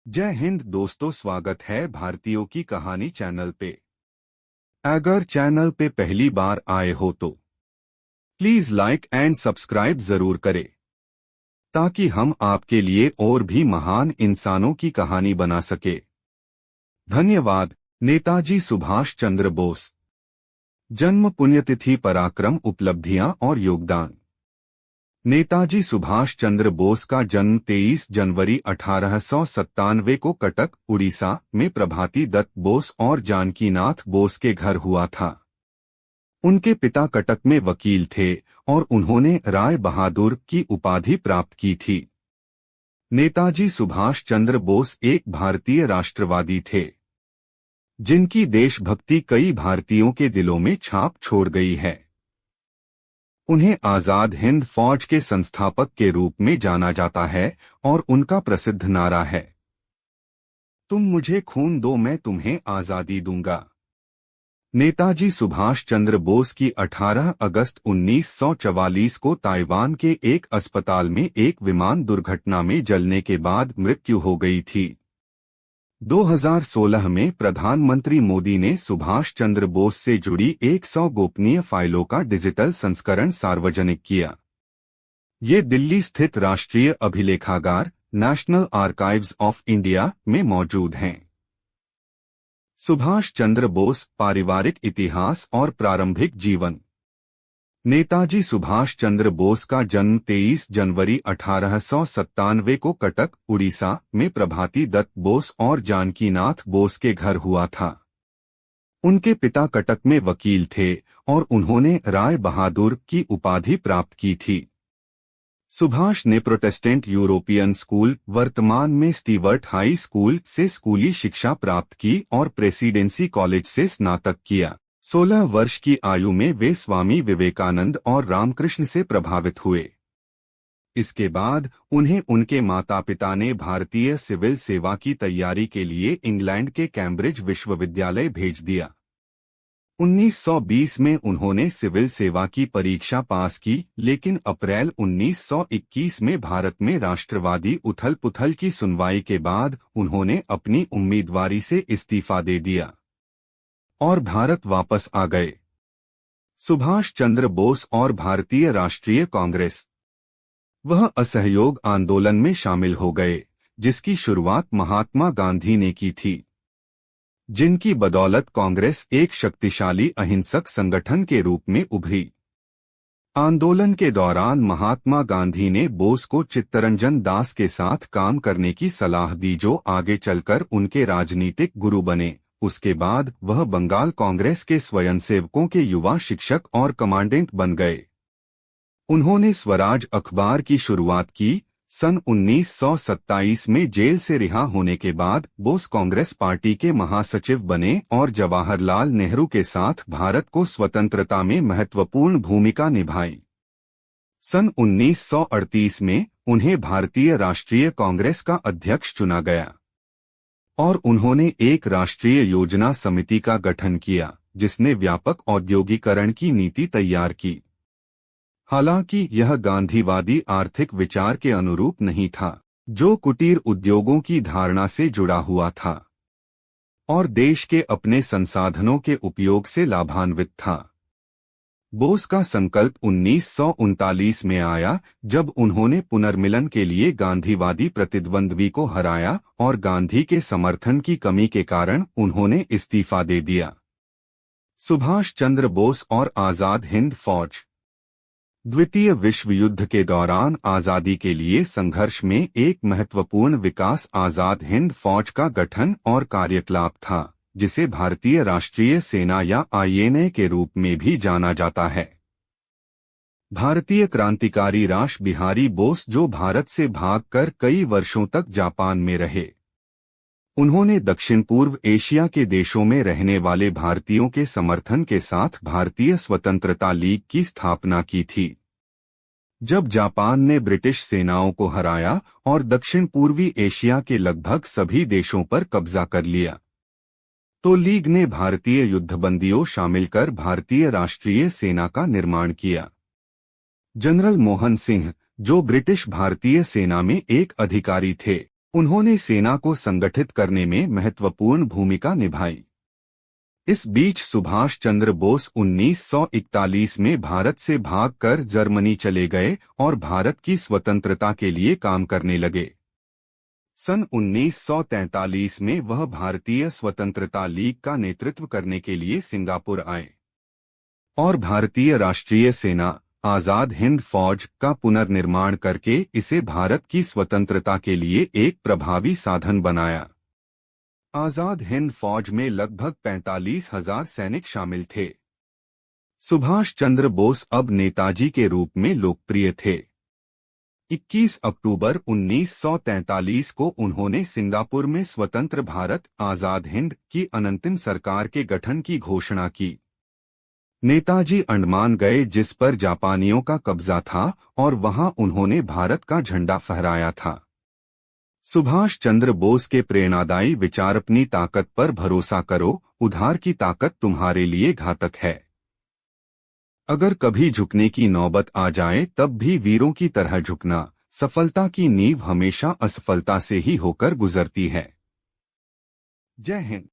जय हिंद दोस्तों, स्वागत है भारतीयों की कहानी चैनल पे। अगर चैनल पे पहली बार आए हो तो प्लीज लाइक एंड सब्सक्राइब जरूर करें ताकि हम आपके लिए और भी महान इंसानों की कहानी बना सके। धन्यवाद। नेताजी सुभाष चंद्र बोस। जन्म, पुण्यतिथि, पराक्रम, उपलब्धियां और योगदान। नेताजी सुभाष चंद्र बोस का जन्म 23 जनवरी 1897 को कटक, उड़ीसा में प्रभाती दत्त बोस और जानकीनाथ बोस के घर हुआ था। उनके पिता कटक में वकील थे और उन्होंने राय बहादुर की उपाधि प्राप्त की थी। नेताजी सुभाष चंद्र बोस एक भारतीय राष्ट्रवादी थे जिनकी देशभक्ति कई भारतीयों के दिलों में छाप छोड़ गई है। उन्हें आजाद हिंद फौज के संस्थापक के रूप में जाना जाता है और उनका प्रसिद्ध नारा है, तुम मुझे खून दो मैं तुम्हें आजादी दूंगा। नेताजी सुभाष चंद्र बोस की 18 अगस्त 1944 को ताइवान के एक अस्पताल में एक विमान दुर्घटना में जलने के बाद मृत्यु हो गई थी। 2016 में प्रधानमंत्री मोदी ने सुभाष चंद्र बोस से जुड़ी 100 गोपनीय फाइलों का डिजिटल संस्करण सार्वजनिक किया। ये दिल्ली स्थित राष्ट्रीय अभिलेखागार नेशनल आर्काइव्स ऑफ इंडिया में मौजूद हैं। सुभाष चंद्र बोस, पारिवारिक इतिहास और प्रारंभिक जीवन। नेताजी सुभाष चंद्र बोस का जन्म 23 जनवरी 1897 को कटक, उड़ीसा में प्रभाती दत्त बोस और जानकीनाथ बोस के घर हुआ था। उनके पिता कटक में वकील थे और उन्होंने राय बहादुर की उपाधि प्राप्त की थी। सुभाष ने प्रोटेस्टेंट यूरोपियन स्कूल, वर्तमान में स्टीवर्ट हाई स्कूल, से स्कूली शिक्षा प्राप्त की और प्रेसिडेंसी कॉलेज से स्नातक किया। 16 वर्ष की आयु में वे स्वामी विवेकानंद और रामकृष्ण से प्रभावित हुए। इसके बाद उन्हें उनके माता पिता ने भारतीय सिविल सेवा की तैयारी के लिए इंग्लैंड के कैम्ब्रिज विश्वविद्यालय भेज दिया। 1920 में उन्होंने सिविल सेवा की परीक्षा पास की, लेकिन अप्रैल 1921 में भारत में राष्ट्रवादी उथल पुथल की सुनवाई के बाद उन्होंने अपनी उम्मीदवारी से इस्तीफा दे दिया और भारत वापस आ गए। सुभाष चंद्र बोस और भारतीय राष्ट्रीय कांग्रेस। वह असहयोग आंदोलन में शामिल हो गए जिसकी शुरुआत महात्मा गांधी ने की थी, जिनकी बदौलत कांग्रेस एक शक्तिशाली अहिंसक संगठन के रूप में उभरी। आंदोलन के दौरान महात्मा गांधी ने बोस को चित्तरंजन दास के साथ काम करने की सलाह दी जो आगे चलकर उनके राजनीतिक गुरु बने। उसके बाद वह बंगाल कांग्रेस के स्वयंसेवकों के युवा शिक्षक और कमांडेंट बन गए। उन्होंने स्वराज अखबार की शुरुआत की। सन 1927 में जेल से रिहा होने के बाद बोस कांग्रेस पार्टी के महासचिव बने और जवाहरलाल नेहरू के साथ भारत को स्वतंत्रता में महत्वपूर्ण भूमिका निभाई। सन 1938 में उन्हें भारतीय राष्ट्रीय कांग्रेस का अध्यक्ष चुना गया और उन्होंने एक राष्ट्रीय योजना समिति का गठन किया जिसने व्यापक औद्योगिकरण की नीति तैयार की। हालांकि यह गांधीवादी आर्थिक विचार के अनुरूप नहीं था, जो कुटीर उद्योगों की धारणा से जुड़ा हुआ था और देश के अपने संसाधनों के उपयोग से लाभान्वित था। बोस का संकल्प 1939 में आया जब उन्होंने पुनर्मिलन के लिए गांधीवादी प्रतिद्वंद्वी को हराया और गांधी के समर्थन की कमी के कारण उन्होंने इस्तीफा दे दिया। सुभाष चंद्र बोस और आजाद हिंद फौज। द्वितीय विश्व युद्ध के दौरान आजादी के लिए संघर्ष में एक महत्वपूर्ण विकास आजाद हिंद फौज का गठन और कार्यकलाप था, जिसे भारतीय राष्ट्रीय सेना या आईएनए के रूप में भी जाना जाता है। भारतीय क्रांतिकारी रास बिहारी बोस, जो भारत से भागकर कई वर्षों तक जापान में रहे, उन्होंने दक्षिण पूर्व एशिया के देशों में रहने वाले भारतीयों के समर्थन के साथ भारतीय स्वतंत्रता लीग की स्थापना की थी। जब जापान ने ब्रिटिश सेनाओं को हराया और दक्षिण पूर्वी एशिया के लगभग सभी देशों पर कब्जा कर लिया, तो लीग ने भारतीय युद्धबंदियों शामिल कर भारतीय राष्ट्रीय सेना का निर्माण किया। जनरल मोहन सिंह, जो ब्रिटिश भारतीय सेना में एक अधिकारी थे, उन्होंने सेना को संगठित करने में महत्वपूर्ण भूमिका निभाई। इस बीच सुभाष चंद्र बोस 1941 में भारत से भागकर जर्मनी चले गए और भारत की स्वतंत्रता के लिए काम करने लगे। सन 1943 में वह भारतीय स्वतंत्रता लीग का नेतृत्व करने के लिए सिंगापुर आए और भारतीय राष्ट्रीय सेना आजाद हिंद फौज का पुनर्निर्माण करके इसे भारत की स्वतंत्रता के लिए एक प्रभावी साधन बनाया। आजाद हिंद फौज में लगभग 45,000 सैनिक शामिल थे। सुभाष चंद्र बोस अब नेताजी के रूप में लोकप्रिय थे। 21 अक्टूबर 1943 को उन्होंने सिंगापुर में स्वतंत्र भारत आजाद हिंद की अनंतिम सरकार के गठन की घोषणा की। नेताजी अंडमान गए जिस पर जापानियों का कब्जा था और वहां उन्होंने भारत का झंडा फहराया था। सुभाष चंद्र बोस के प्रेरणादायी विचार अपनी ताकत पर भरोसा करो, उधार की ताकत तुम्हारे लिए घातक है। अगर कभी झुकने की नौबत आ जाए तब भी वीरों की तरह झुकना। सफलता की नींव हमेशा असफलता से ही होकर गुजरती है। जय हिंद।